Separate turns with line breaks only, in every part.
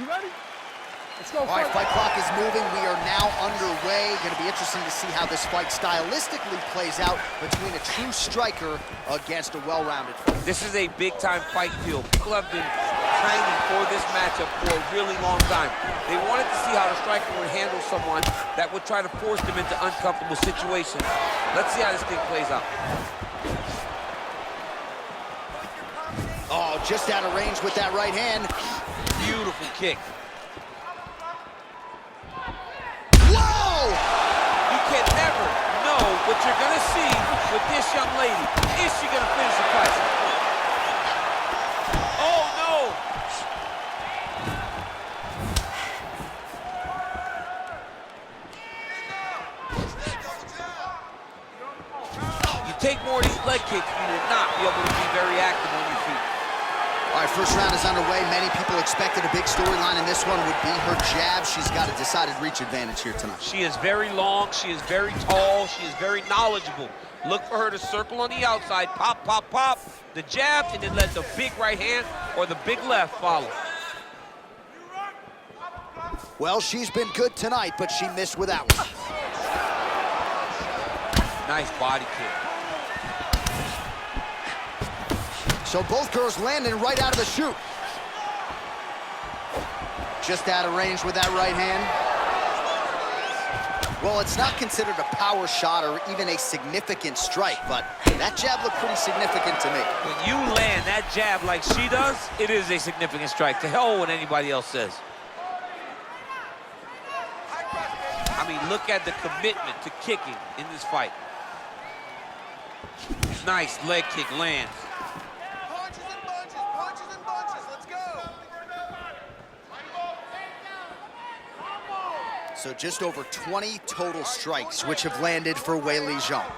You ready? Let's go.
All right, fight clock is moving. We are now underway. Going to be interesting to see how this fight stylistically plays out between a true striker against a well-rounded fighter.
This is a big-time fight field. People have been training for this matchup for a really long time. They wanted to see how the striker would handle someone that would try to force them into uncomfortable situations. Let's see how this thing plays out.
Oh, just out of range with that right hand.
Beautiful kick.
Whoa!
You can never know what you're gonna see with this young lady. Is she gonna finish the fight? Oh no! You take more of these leg kicks, you will not be able to be very active on your feet.
All right, first round is underway. Many people expected a big storyline in this one would be her jab. She's got a decided reach advantage here tonight.
She is very long, she is very tall, she is very knowledgeable. Look for her to circle on the outside, pop, pop, pop, the jab, and then let the big right hand or the big left follow.
Well, she's been good tonight, but she missed with that one.
Nice body kick.
So both girls landing right out of the chute. Just out of range with that right hand. Well, it's not considered a power shot or even a significant strike, but that jab looked pretty significant to me.
When you land that jab like she does, it is a significant strike. To hell with what anybody else says. I mean, look at the commitment to kicking in this fight. Nice leg kick lands.
So just over 20 total strikes, which have landed for Weili Zhang.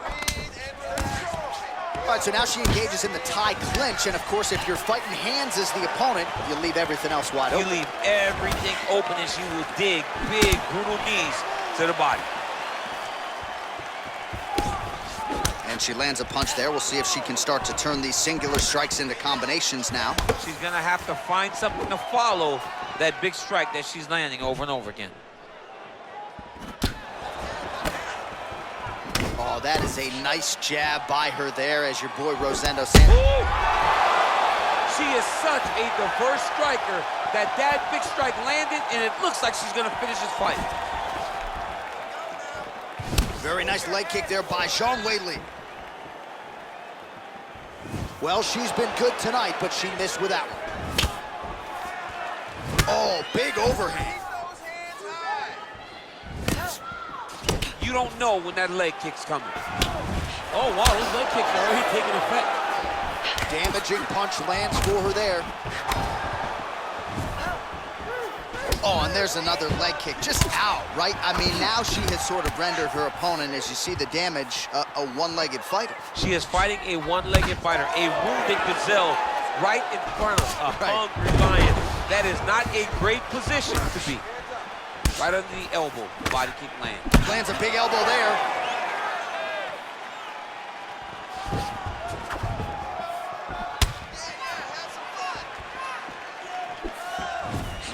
All right, so now she engages in the tie clinch, and of course, if you're fighting hands as the opponent, you leave everything else wide open.
You leave everything open as you will dig big, brutal knees to the body.
And she lands a punch there. We'll see if she can start to turn these singular strikes into combinations now.
She's gonna have to find something to follow that big strike that she's landing over and over again.
Oh, that is a nice jab by her there as your boy Rosendo Santos.
She is such a diverse striker that big strike landed, and it looks like she's gonna finish this fight.
Very nice leg kick there by Zhang Weili. Well, she's been good tonight, but she missed with that one. Oh, big overhand.
You don't know when that leg kick's coming. Oh, wow, those leg kicks are already taking effect.
Damaging punch lands for her there. Oh, and there's another leg kick, just out, right? I mean, now she has sort of rendered her opponent, as you see the damage, a one-legged fighter.
She is fighting a one-legged fighter, a wounded gazelle right in front of a hungry lion. That is not a great position to be. Right under the elbow, body kick lands.
Lands a big elbow there.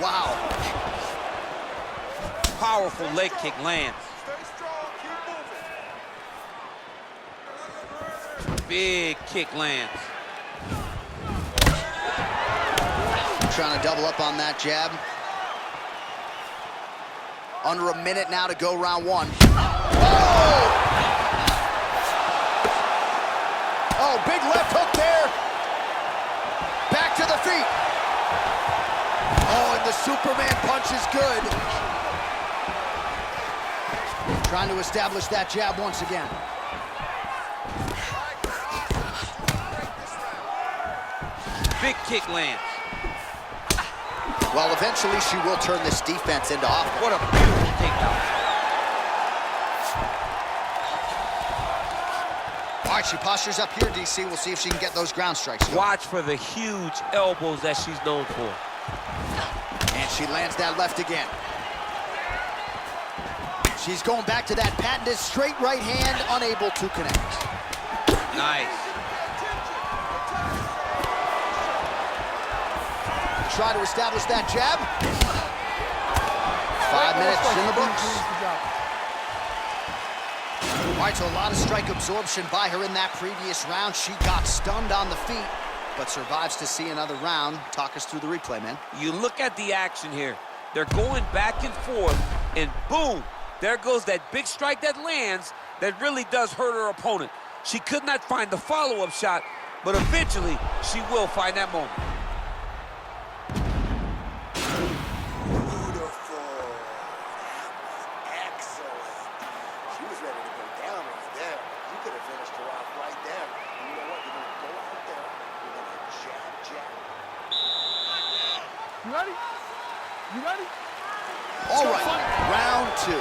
Wow.
Powerful leg kick lands. Big kick lands.
Trying to double up on that jab. Under a minute now to go round one. Oh! Oh, big left hook there. Back to the feet. Oh, and the Superman punch is good. Trying to establish that jab once again.
Big kick lands.
Well, eventually she will turn this defense into offense.
What a beautiful takedown.
All right, she postures up here, DC. We'll see if she can get those ground strikes.
Watch for the huge elbows that she's known for.
And she lands that left again. She's going back to that patented straight right hand, unable to connect.
Nice.
Try to establish that jab. 5 minutes in the books.
Good job.
All right, so a lot of strike absorption by her in that previous round. She got stunned on the feet, but survives to see another round. Talk us through the replay, man.
You look at the action here. They're going back and forth, and boom, there goes that big strike that lands that really does hurt her opponent. She could not find the follow-up shot, but eventually she will find that moment.
You ready? You ready?
All right, round 2.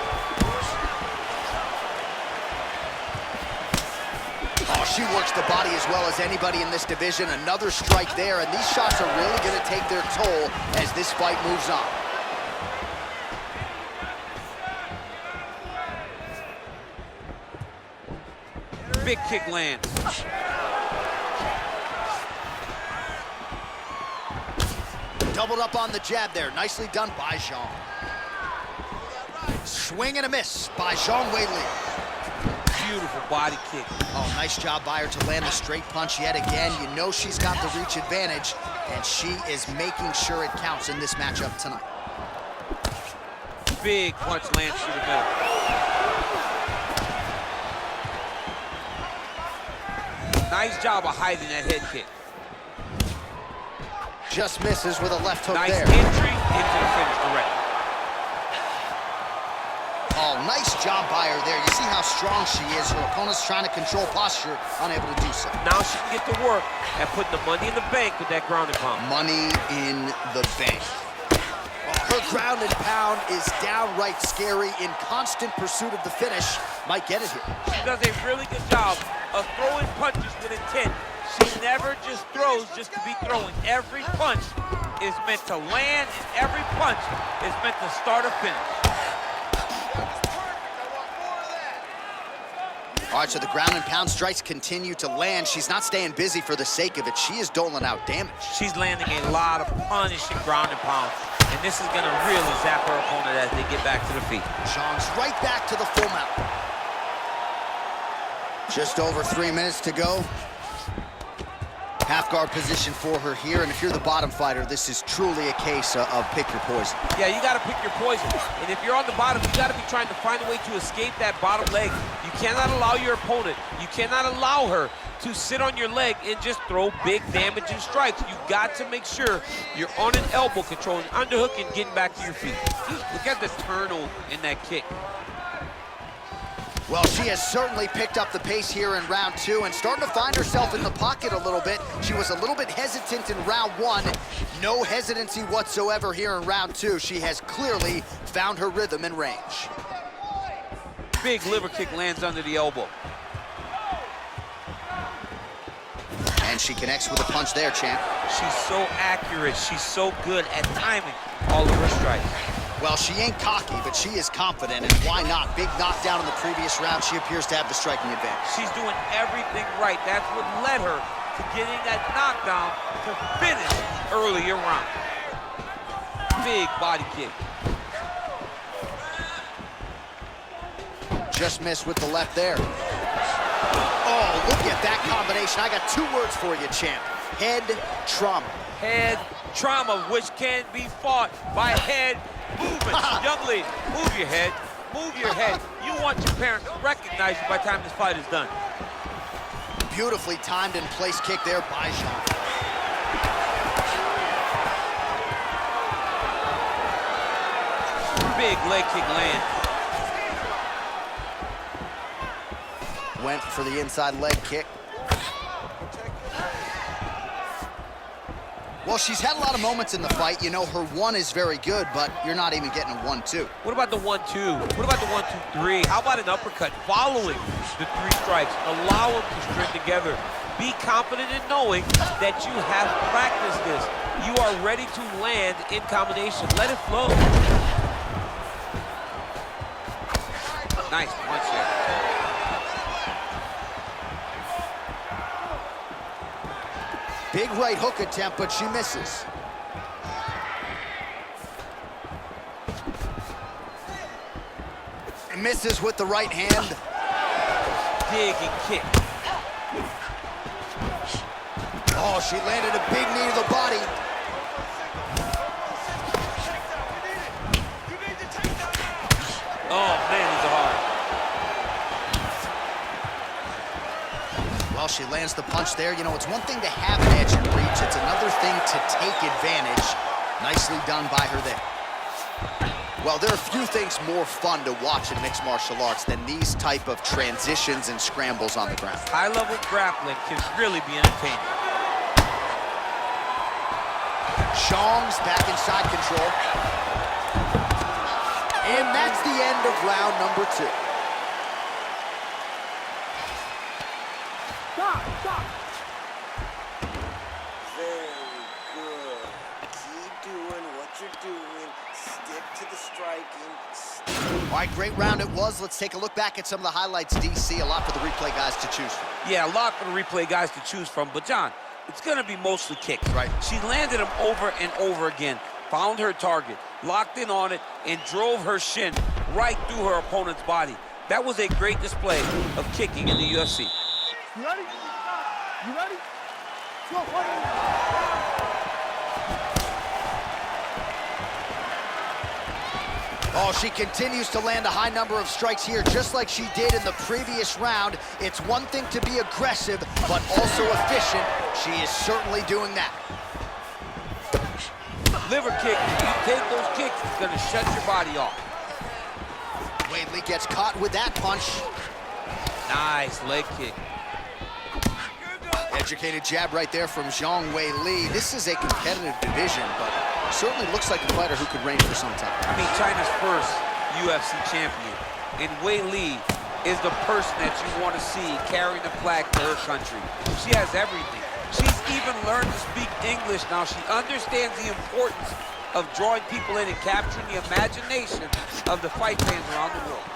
Oh, she works the body as well as anybody in this division. Another strike there, and these shots are really going to take their toll as this fight moves on.
Big kick lands.
Doubled up on the jab there. Nicely done by Zhang. Swing and a miss by Zhang Weili.
Beautiful body kick.
Oh, nice job by her to land the straight punch yet again. You know she's got the reach advantage, and she is making sure it counts in this matchup tonight.
Big punch lands through the middle. Nice job of hiding that head kick.
Just misses with a left hook
nice
there.
Nice entry into the finish direct.
Oh, nice job by her there. You see how strong she is. Her opponent's trying to control posture, unable to do so.
Now she can get to work at putting the money in the bank with that ground and pound.
Money in the bank. Her ground and pound is downright scary, in constant pursuit of the finish. Might get it here.
She does a really good job of throwing punches with intent. She never just throws just to be throwing. Every punch is meant to land, and every punch is meant to start a finish.
All right, so the ground and pound strikes continue to land. She's not staying busy for the sake of it. She is doling out damage.
She's landing a lot of punishing ground and pound, and this is going to really zap her opponent as they get back to the feet.
Zhang's right back to the full mount. Just over 3 minutes to go. Half guard position for her here, and if you're the bottom fighter, this is truly a case of pick your poison.
Yeah, you got to pick your poison. And if you're on the bottom, you got to be trying to find a way to escape that bottom leg. You cannot allow your opponent, you cannot allow her to sit on your leg and just throw big damaging strikes. You got to make sure you're on an elbow, controlling underhook and getting back to your feet. Look at the turnover in that kick.
Well, she has certainly picked up the pace here in round 2 and starting to find herself in the pocket a little bit. She was a little bit hesitant in round 1. No hesitancy whatsoever here in round 2. She has clearly found her rhythm and range.
Big liver kick lands under the elbow.
And she connects with a punch there, champ.
She's so accurate. She's so good at timing all of her strikes.
Well, she ain't cocky, but she is confident, and why not? Big knockdown in the previous round. She appears to have the striking advantage.
She's doing everything right. That's what led her to getting that knockdown to finish the earlier round. Big body kick.
Just missed with the left there. Oh, look at that combination. I got 2 words for you, champ. Head trauma.
Head trauma, which can be fought by head movement. Young lady, move your head. Move your head. You want your parent to recognize you by the time this fight is done.
Beautifully timed and placed kick there by Zhang.
Big leg kick land.
Went for the inside leg kick. Well, she's had a lot of moments in the fight. You know, her 1 is very good, but you're not even getting a 1-2.
What about the 1-2? What about the 1-2-3? How about an uppercut following the 3 strikes? Allow them to string together. Be confident in knowing that you have practiced this. You are ready to land in combination. Let it flow. Nice punch there.
Big right hook attempt, but she misses. Misses with the right hand.
Dig and kick.
Oh, she landed a big knee to the body.
Oh, man, these are hard.
Well, she lands the punch there. You know, it's one thing to have an edge and reach. It's another thing to take advantage. Nicely done by her there. Well, there are few things more fun to watch in mixed martial arts than these type of transitions and scrambles on the ground.
High-level grappling can really be entertaining.
Xiong's back in side control. And that's the end of round number 2.
Stop, stop.
Very good. Keep doing what you're doing. Stick to the striking.
All right, great round it was. Let's take a look back at some of the highlights, DC. A lot for the replay guys to choose from.
Yeah, a lot for the replay guys to choose from. But, John, it's going to be mostly kicks, right? She landed them over and over again, found her target, locked in on it, and drove her shin right through her opponent's body. That was a great display of kicking in the UFC.
You ready? You ready? Go, fight.
Oh, she continues to land a high number of strikes here, just like she did in the previous round. It's one thing to be aggressive, but also efficient. She is certainly doing that.
Liver kick, if you take those kicks, it's going to shut your body off.
Weili gets caught with that punch.
Nice leg kick.
Educated jab right there from Zhang Weili. This is a competitive division, but certainly looks like a fighter who could reign for some time.
I mean, China's first UFC champion. And Weili is the person that you want to see carrying the flag for her country. She has everything. She's even learned to speak English now. She understands the importance of drawing people in and capturing the imagination of the fight fans around the world.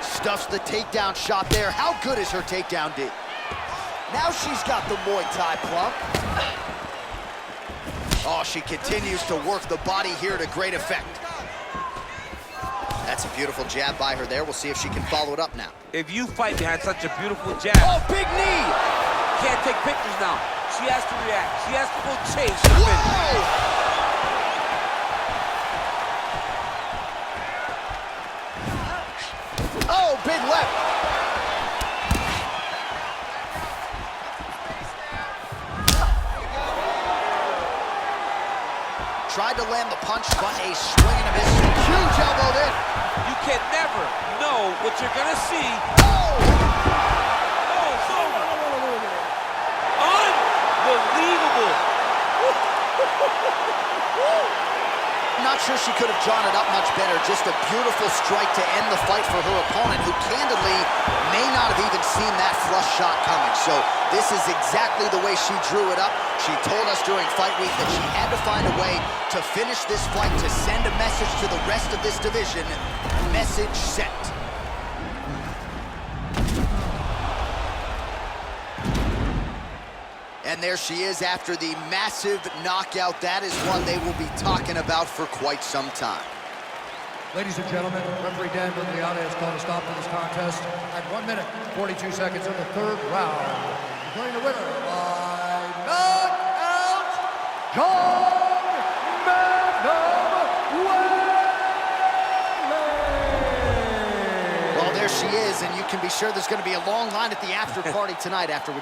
Stuffs the takedown shot there. How good is her takedown, D? Now she's got the Muay Thai plump. Oh, she continues to work the body here to great effect. That's a beautiful jab by her there. We'll see if she can follow it up now.
If you fight behind such a beautiful jab,
Oh, big knee!
can't take pictures now. She has to react. She has to go chase the finish.
Whoa! Oh, big left. Tried to land the punch, but a swing and a miss. Huge elbow there.
You can never know what you're gonna see.
Oh!
Oh, it's over. Unbelievable.
Not sure she could have drawn it up much better. Just a beautiful strike to end the fight for her opponent, who candidly may not have even seen that flush shot coming. So this is exactly the way she drew it up. She told us during fight week that she had to find a way to finish this fight, to send a message to the rest of this division. Message sent. And there she is after the massive knockout. That is one they will be talking about for quite some time.
Ladies and gentlemen, referee Dan Migliani has called a stop to this contest at 1 minute, 42 seconds of the third round. Declaring the winner by knockout, John
Well, there she is, and you can be sure there's going to be a long line at the after party tonight after